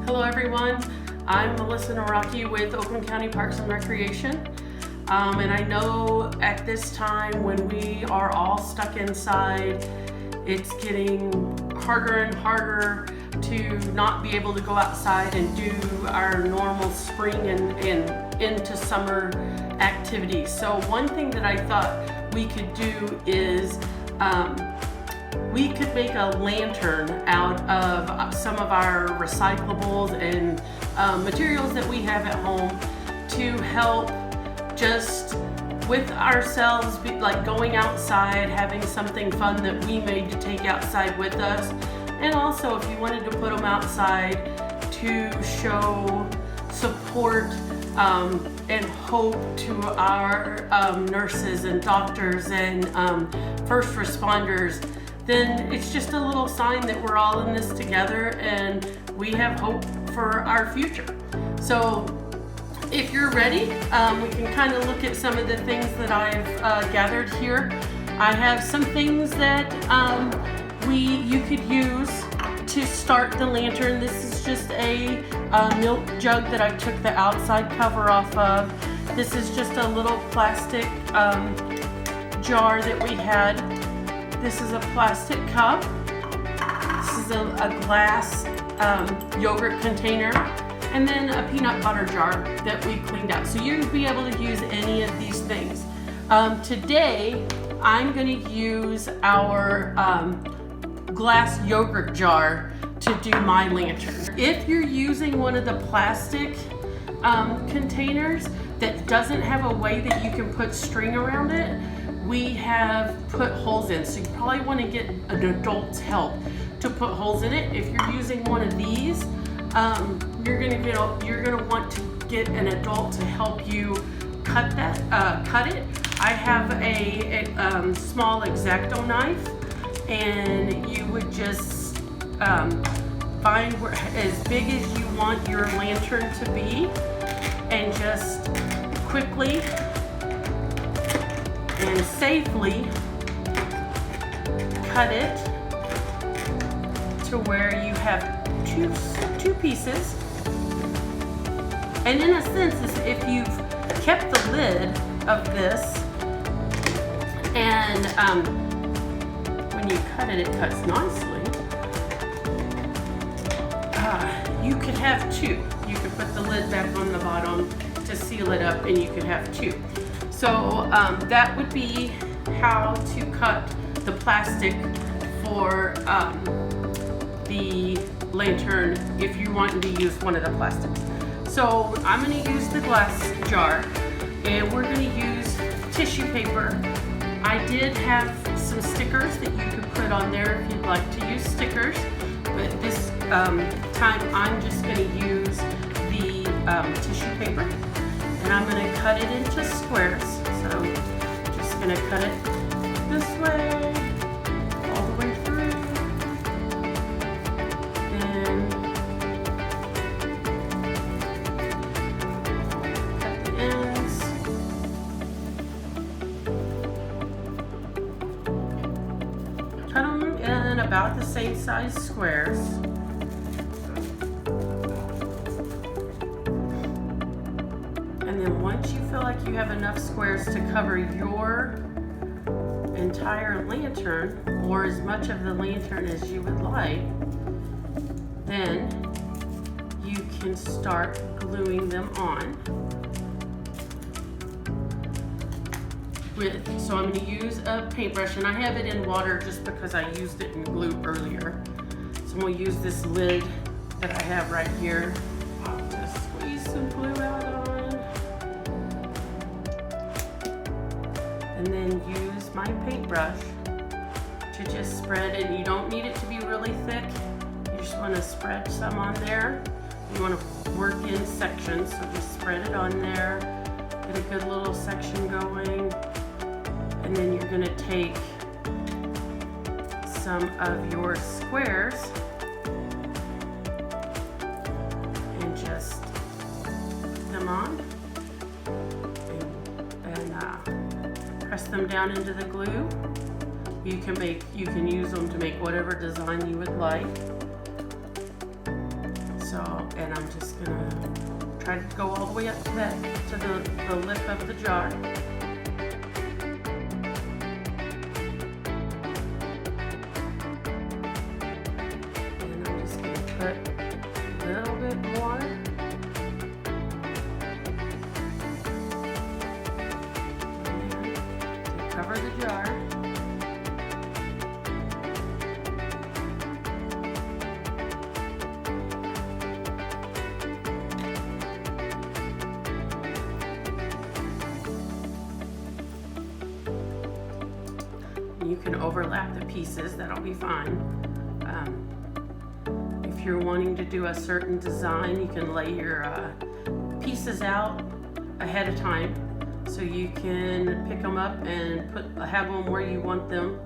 Hello everyone, I'm Melissa Naraki with Oakland County Parks and Recreation. And I know at this time when we are all stuck inside, it's getting harder and harder to not be able to go outside and do our normal spring and into summer activities. So one thing that I thought we could do is we could make a lantern out of some of our recyclables and materials that we have at home to help just with ourselves, like going outside, having something fun that we made to take outside with us. And also if you wanted to put them outside to show support and hope to our nurses and doctors and first responders, then it's just a little sign that we're all in this together and we have hope for our future. So if you're ready, we can kind of look at some of the things that I've gathered here. I have some things that you could use to start the lantern. This is just a milk jug that I took the outside cover off of. This is just a little plastic jar that we had. This is a plastic cup. This is a glass yogurt container. And then a peanut butter jar that we cleaned out. So you'd be able to use any of these things. Today, I'm gonna use our glass yogurt jar to do my lantern. If you're using one of the plastic containers that doesn't have a way that you can put string around it, we have put holes in. So you probably wanna get an adult's help to put holes in it. If you're using one of these, you're gonna want to get an adult to help you cut it. I have a small X-Acto knife, and you would just find as big as you want your lantern to be, and just quickly and safely cut it to where you have two pieces. And in a sense, if you've kept the lid of this, and when you cut it, it cuts nicely. You could have two. You could put the lid back on the bottom to seal it up, and you could have two. So that would be how to cut the plastic for the lantern if you want to use one of the plastics. So I'm going to use the glass jar, and we're going to use tissue paper. I did have some stickers that you could put on there if you'd like to use stickers, but this time I'm just going to use the tissue paper, and I'm going to cut it into squares. So I'm just going to cut it this way, all the way through. About the same size squares. And then once you feel like you have enough squares to cover your entire lantern, or as much of the lantern as you would like, then you can start gluing them on. So I'm going to use a paintbrush, and I have it in water just because I used it in glue earlier. So I'm going to use this lid that I have right here to squeeze some glue out on. And then use my paintbrush to just spread it. You don't need it to be really thick. You just want to spread some on there. You want to work in sections, so just spread it on there. Get a good little section going. And then you're going to take some of your squares and just put them on and press them down into the glue. You can use them to make whatever design you would like. So So, and I'm just gonna try to go all the way up to the lip of the jar. And I'm just gonna put a little bit more. And to cover the jar. You can overlap the pieces, that'll be fine. If you're wanting to do a certain design, you can lay your pieces out ahead of time, so you can pick them up and have them where you want them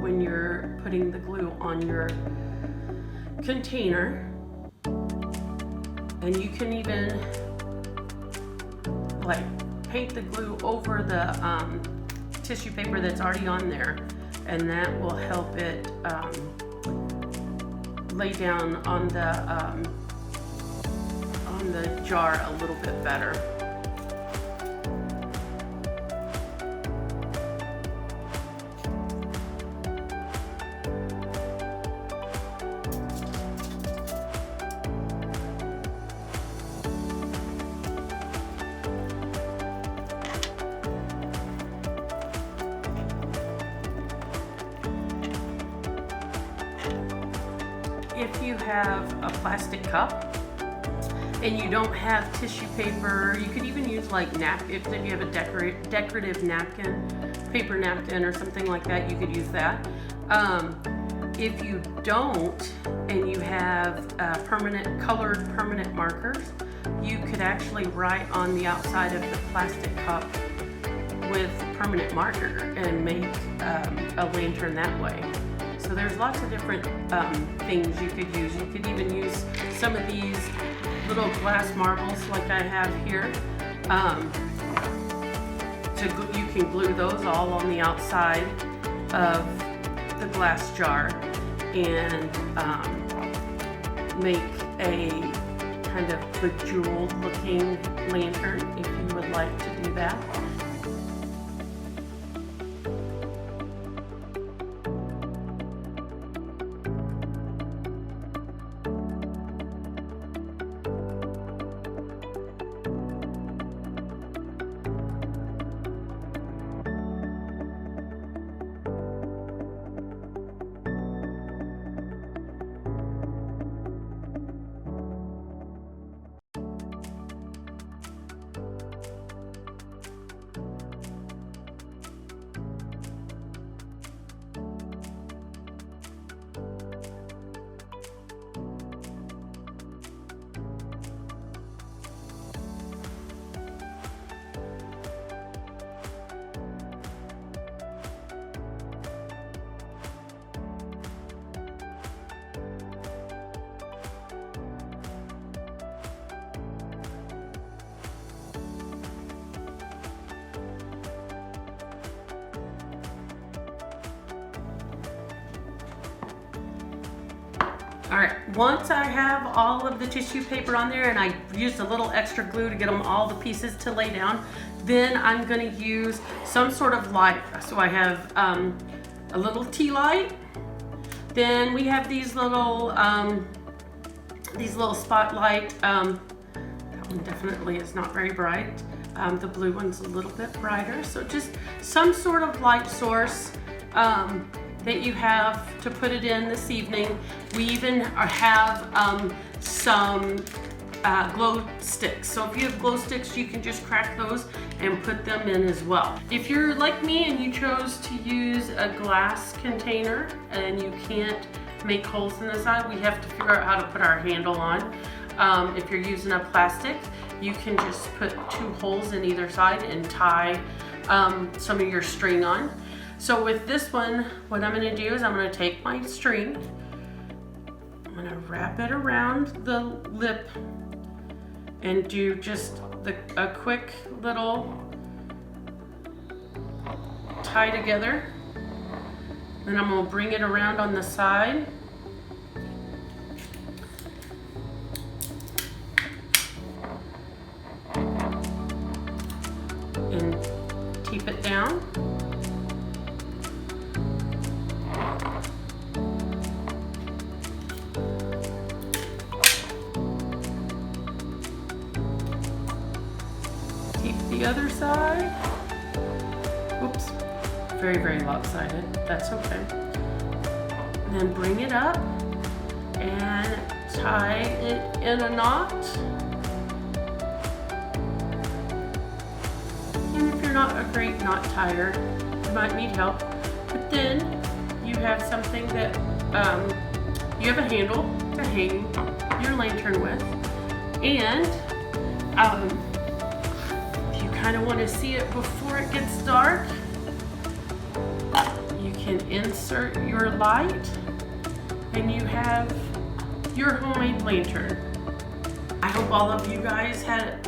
when you're putting the glue on your container. And you can even like paint the glue over the tissue paper that's already on there, and that will help it lay down on the jar a little bit better. If you have a plastic cup and you don't have tissue paper, you could even use like if you have a decorative napkin, paper napkin or something like that, you could use that. If you don't, and you have colored permanent markers, you could actually write on the outside of the plastic cup with permanent marker and make a lantern that way. So there's lots of different things you could use. You could even use some of these little glass marbles like I have here. You can glue those all on the outside of the glass jar and make a kind of bejeweled looking lantern if you would like to do that. All right, once I have all of the tissue paper on there and I used a little extra glue to get them all the pieces to lay down, then I'm gonna use some sort of light. So I have a little tea light. Then we have these little spotlight. That one definitely is not very bright. The blue one's a little bit brighter. So just some sort of light source that you have to put it in this evening. We even have some glow sticks. So if you have glow sticks, you can just crack those and put them in as well. If you're like me and you chose to use a glass container and you can't make holes in the side, we have to figure out how to put our handle on. If you're using a plastic, you can just put 2 holes in either side and tie some of your string on. So with this one, what I'm gonna do is I'm gonna take my string, I'm gonna wrap it around the lip and do just a quick little tie together. Then I'm gonna bring it around on the side. tape it down. Keep the other side. Oops, very, very lopsided. That's okay. And then bring it up and tie it in a knot. And if you're not a great knot tier, you might need help. But then you have something that, you have a handle to hang your lantern with. And if you kind of want to see it before it gets dark, you can insert your light and you have your homemade lantern. I hope all of you guys had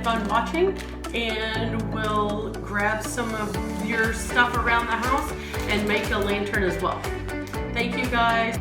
fun watching, and will grab some of your stuff around the house and make a lantern as well. Thank you guys.